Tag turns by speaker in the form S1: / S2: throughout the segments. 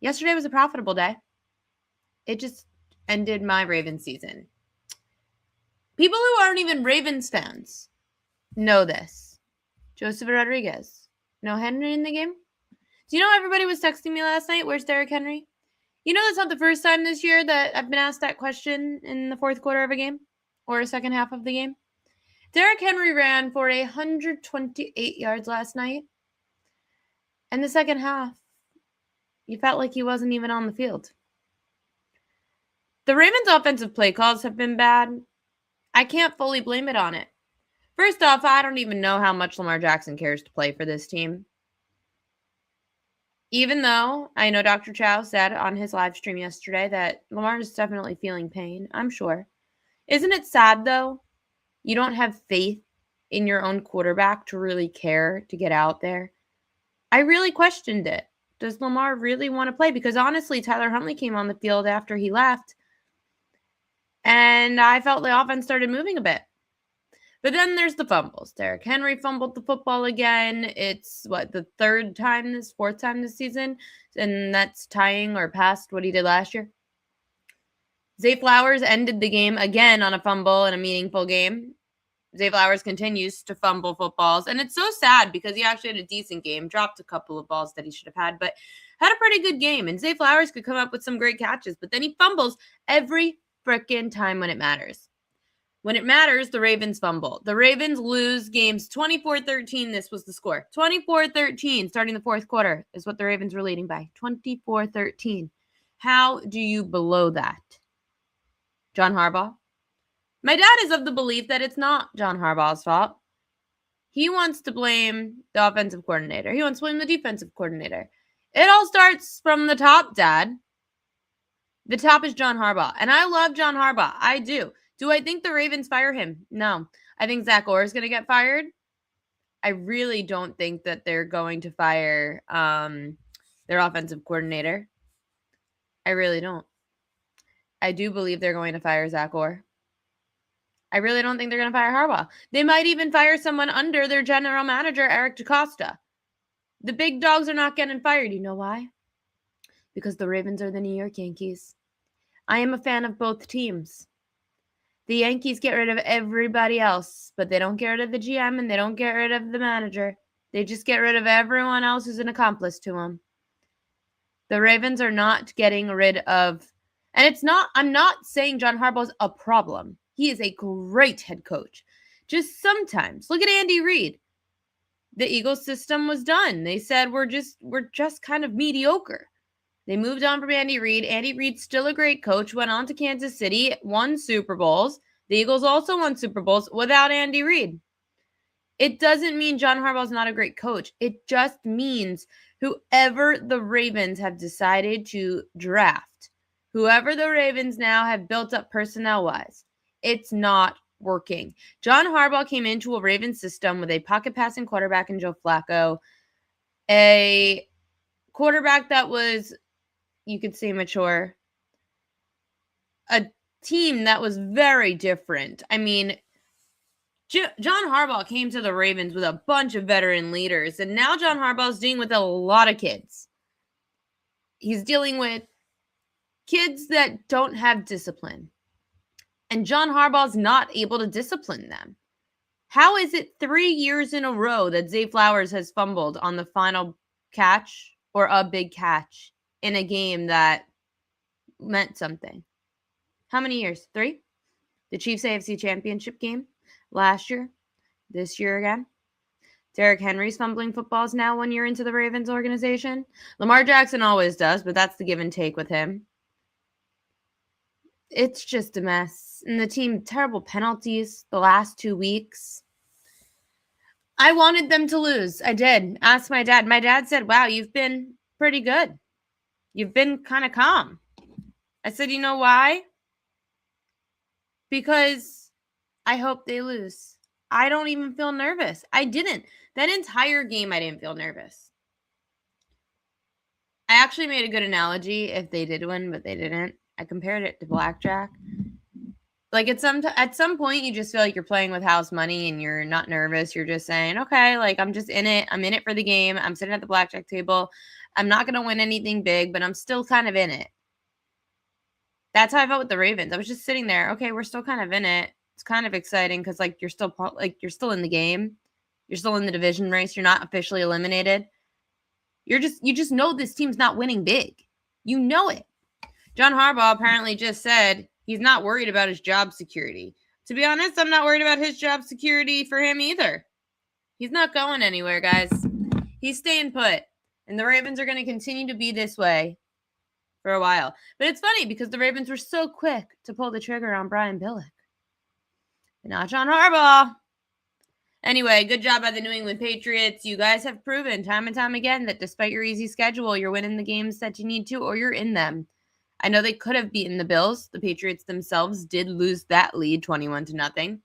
S1: Yesterday was a profitable day. It just ended my Ravens season. People who aren't even Ravens fans know this. Joseph Rodriguez. No Henry in the game? Do you know everybody was texting me last night? Where's Derrick Henry? You know that's not the first time this year that I've been asked that question in the fourth quarter of a game or a second half of the game. Derrick Henry ran for 128 yards last night. And the second half, you felt like he wasn't even on the field. The Ravens' offensive play calls have been bad. I can't fully blame it on it. First off, I don't even know how much Lamar Jackson cares to play for this team. Even though I know Dr. Chow said on his live stream yesterday that Lamar is definitely feeling pain, I'm sure. Isn't it sad, though? You don't have faith in your own quarterback to really care to get out there. I really questioned it. Does Lamar really want to play? Because honestly, Tyler Huntley came on the field after he left, and I felt the offense started moving a bit. But then there's the fumbles. Derrick Henry fumbled the football again. It's, the fourth time this season? And that's tying or past what he did last year. Zay Flowers ended the game again on a fumble in a meaningful game. Zay Flowers continues to fumble footballs. And it's so sad because he actually had a decent game, dropped a couple of balls that he should have had, but had a pretty good game. And Zay Flowers could come up with some great catches, but then he fumbles every frickin' time when it matters. When it matters, the Ravens fumble. The Ravens lose games 24-13. This was the score. 24-13 starting the fourth quarter is what the Ravens were leading by. 24-13. How do you blow that? John Harbaugh? My dad is of the belief that it's not John Harbaugh's fault. He wants to blame the offensive coordinator. He wants to blame the defensive coordinator. It all starts from the top, Dad. The top is John Harbaugh. And I love John Harbaugh. I do. Do I think the Ravens fire him? No. I think Zach Orr is going to get fired. I really don't think that they're going to fire their offensive coordinator. I really don't. I do believe they're going to fire Zach Orr. I really don't think they're going to fire Harbaugh. They might even fire someone under their general manager, Eric DeCosta. The big dogs are not getting fired. You know why? Because the Ravens are the New York Yankees. I am a fan of both teams. The Yankees get rid of everybody else, but they don't get rid of the GM and they don't get rid of the manager. They just get rid of everyone else who's an accomplice to them. The Ravens are not getting rid of, and I'm not saying John Harbaugh's a problem. He is a great head coach. Just sometimes, look at Andy Reid. The Eagles system was done. They said we're just kind of mediocre. They moved on from Andy Reid. Andy Reid's still a great coach, went on to Kansas City, won Super Bowls. The Eagles also won Super Bowls without Andy Reid. It doesn't mean John Harbaugh's not a great coach. It just means whoever the Ravens have decided to draft, whoever the Ravens now have built up personnel-wise, it's not working. John Harbaugh came into a Ravens system with a pocket-passing quarterback in Joe Flacco, a quarterback that was, you could say, mature, a team that was very different. I mean, John Harbaugh came to the Ravens with a bunch of veteran leaders, and now John Harbaugh's dealing with a lot of kids. He's dealing with kids that don't have discipline, and John Harbaugh's not able to discipline them. How is it 3 years in a row that Zay Flowers has fumbled on the final catch or a big catch in a game that meant something? How many years? 3? The Chiefs AFC Championship game last year, this year again. Derrick Henry's fumbling footballs now 1 year into the Ravens organization. Lamar Jackson always does, but that's the give and take with him. It's just a mess. And the team, terrible penalties the last 2 weeks. I wanted them to lose. I did. Ask my dad. My dad said, wow, you've been pretty good. You've been kind of calm. I said, you know why? Because I hope they lose. I don't even feel nervous. I didn't. That entire game, I didn't feel nervous. I actually made a good analogy if they did win, but they didn't. I compared it to blackjack. Like at some point, you just feel like you're playing with house money and you're not nervous. You're just saying, okay, like I'm just in it. I'm in it for the game. I'm sitting at the blackjack table. I'm not going to win anything big, but I'm still kind of in it. That's how I felt with the Ravens. I was just sitting there. Okay, we're still kind of in it. It's kind of exciting because you're still in the game. You're still in the division race. You're not officially eliminated. You just know this team's not winning big. You know it. John Harbaugh apparently just said he's not worried about his job security. To be honest, I'm not worried about his job security for him either. He's not going anywhere, guys. He's staying put. And the Ravens are going to continue to be this way for a while. But it's funny because the Ravens were so quick to pull the trigger on Brian Billick. But not John Harbaugh. Anyway, good job by the New England Patriots. You guys have proven time and time again that despite your easy schedule, you're winning the games that you need to, or you're in them. I know they could have beaten the Bills. The Patriots themselves did lose that lead 21-0.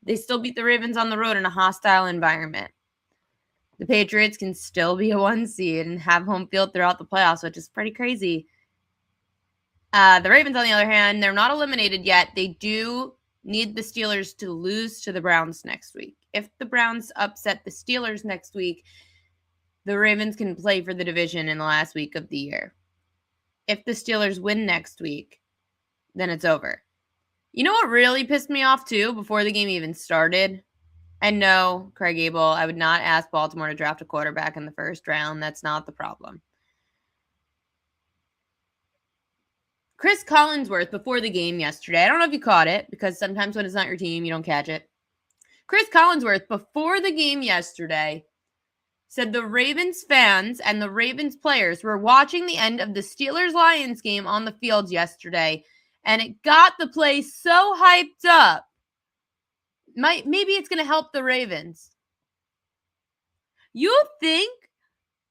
S1: They still beat the Ravens on the road in a hostile environment. The Patriots can still be a 1 seed and have home field throughout the playoffs, which is pretty crazy. The Ravens, on the other hand, they're not eliminated yet. They do need the Steelers to lose to the Browns next week. If the Browns upset the Steelers next week, the Ravens can play for the division in the last week of the year. If the Steelers win next week, then it's over. You know what really pissed me off too before the game even started? And no, Craig Abel, I would not ask Baltimore to draft a quarterback in the first round. That's not the problem. Chris Collinsworth before the game yesterday. I don't know if you caught it because sometimes when it's not your team, you don't catch it. Chris Collinsworth before the game yesterday said the Ravens fans and the Ravens players were watching the end of the Steelers-Lions game on the field yesterday, and it got the place so hyped up. Maybe it's going to help the Ravens. You think,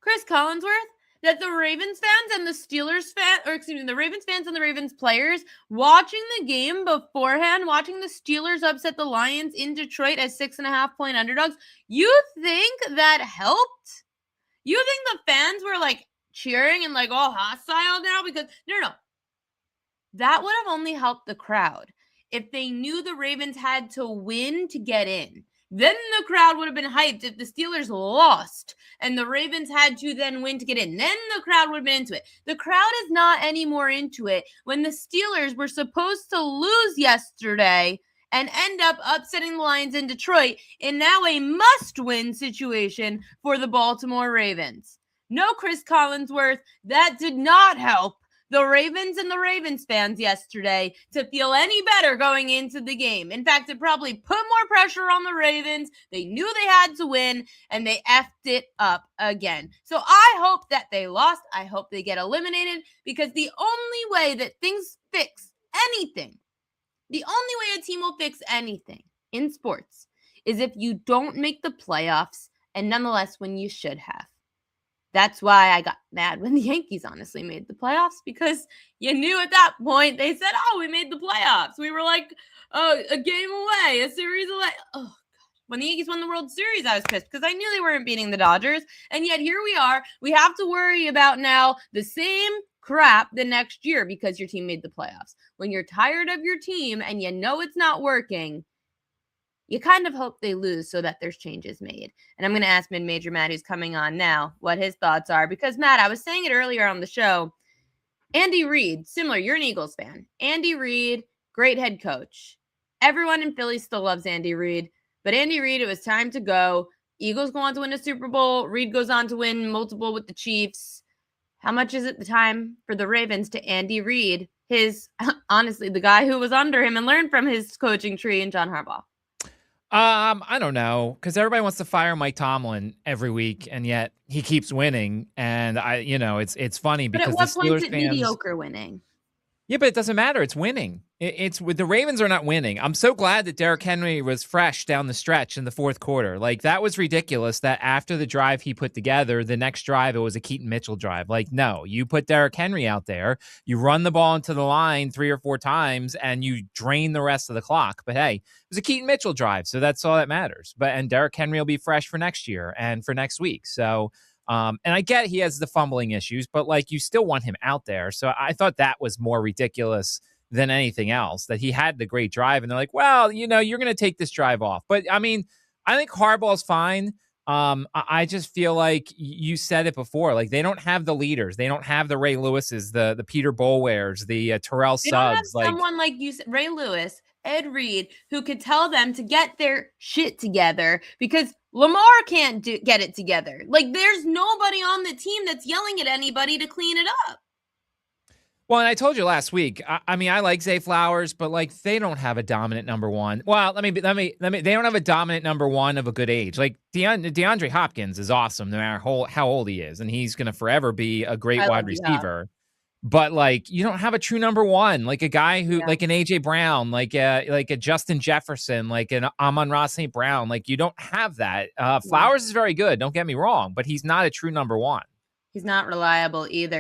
S1: Chris Collinsworth, that the Ravens fans and the the Ravens fans and the Ravens players watching the game beforehand, watching the Steelers upset the Lions in Detroit as 6.5-point underdogs, you think that helped? You think the fans were cheering and all hostile now? Because no. That would have only helped the crowd if they knew the Ravens had to win to get in. Then the crowd would have been hyped if the Steelers lost and the Ravens had to then win to get in. Then the crowd would have been into it. The crowd is not any more into it when the Steelers were supposed to lose yesterday and end up upsetting the Lions in Detroit in now a must-win situation for the Baltimore Ravens. No, Chris Collinsworth, that did not help the Ravens and the Ravens fans yesterday to feel any better going into the game. In fact, it probably put more pressure on the Ravens. They knew they had to win, and they effed it up again. So I hope that they lost. I hope they get eliminated, because the only way that things fix anything, the only way a team will fix anything in sports is if you don't make the playoffs and nonetheless when you should have. That's why I got mad when the Yankees honestly made the playoffs, because you knew at that point they said, oh, we made the playoffs. We were a game away, a series away. Oh, God. When the Yankees won the World Series, I was pissed because I knew they weren't beating the Dodgers. And yet here we are. We have to worry about now the same crap the next year because your team made the playoffs. When you're tired of your team and you know it's not working, you kind of hope they lose so that there's changes made. And I'm going to ask Mid-Major Matt, who's coming on now, what his thoughts are. Because, Matt, I was saying it earlier on the show, Andy Reid, similar, you're an Eagles fan. Andy Reid, great head coach. Everyone in Philly still loves Andy Reid. But Andy Reid, it was time to go. Eagles go on to win a Super Bowl. Reid goes on to win multiple with the Chiefs. How much is it the time for the Ravens to Andy Reid, honestly, the guy who was under him and learned from his coaching tree, and John Harbaugh?
S2: I don't know, because everybody wants to fire Mike Tomlin every week, and yet he keeps winning. And it's funny because
S1: but at what
S2: the Steelers
S1: point is it
S2: fans,
S1: mediocre winning?
S2: Yeah, but it doesn't matter. It's winning. It's with the Ravens are not winning. I'm so glad that Derrick Henry was fresh down the stretch in the fourth quarter. That was ridiculous that after the drive he put together, the next drive, it was a Keaton Mitchell drive. No, you put Derrick Henry out there, you run the ball into the line 3 or 4 times, and you drain the rest of the clock. But hey, it was a Keaton Mitchell drive, so that's all that matters. And Derrick Henry will be fresh for next year and for next week. So and I get he has the fumbling issues, but you still want him out there. So I thought that was more ridiculous than anything else, that he had the great drive. And they're like, well, you're going to take this drive off. But I mean, I think Harbaugh's fine. I just feel like you said it before. Like they don't have the leaders. They don't have the Ray Lewises, the Peter Boulwares, the Terrell
S1: They don't have
S2: Suggs. Like,
S1: someone like you, Ray Lewis, Ed Reed, who could tell them to get their shit together because Lamar can't get it together. Like, there's nobody on the team that's yelling at anybody to clean it up.
S2: well, and I told you last week. I mean, I like Zay Flowers, but like they don't have a dominant number one. Well, let me. They don't have a dominant number one of a good age. Like DeAndre Hopkins is awesome, no matter how old he is, and he's going to forever be a great wide receiver. But like, you don't have a true number one, like a guy who, like an AJ Brown, like a Justin Jefferson, like an Amon-Ra St. Brown. Like you don't have that. Flowers is very good. Don't get me wrong, but he's not a true number one.
S1: He's not reliable either.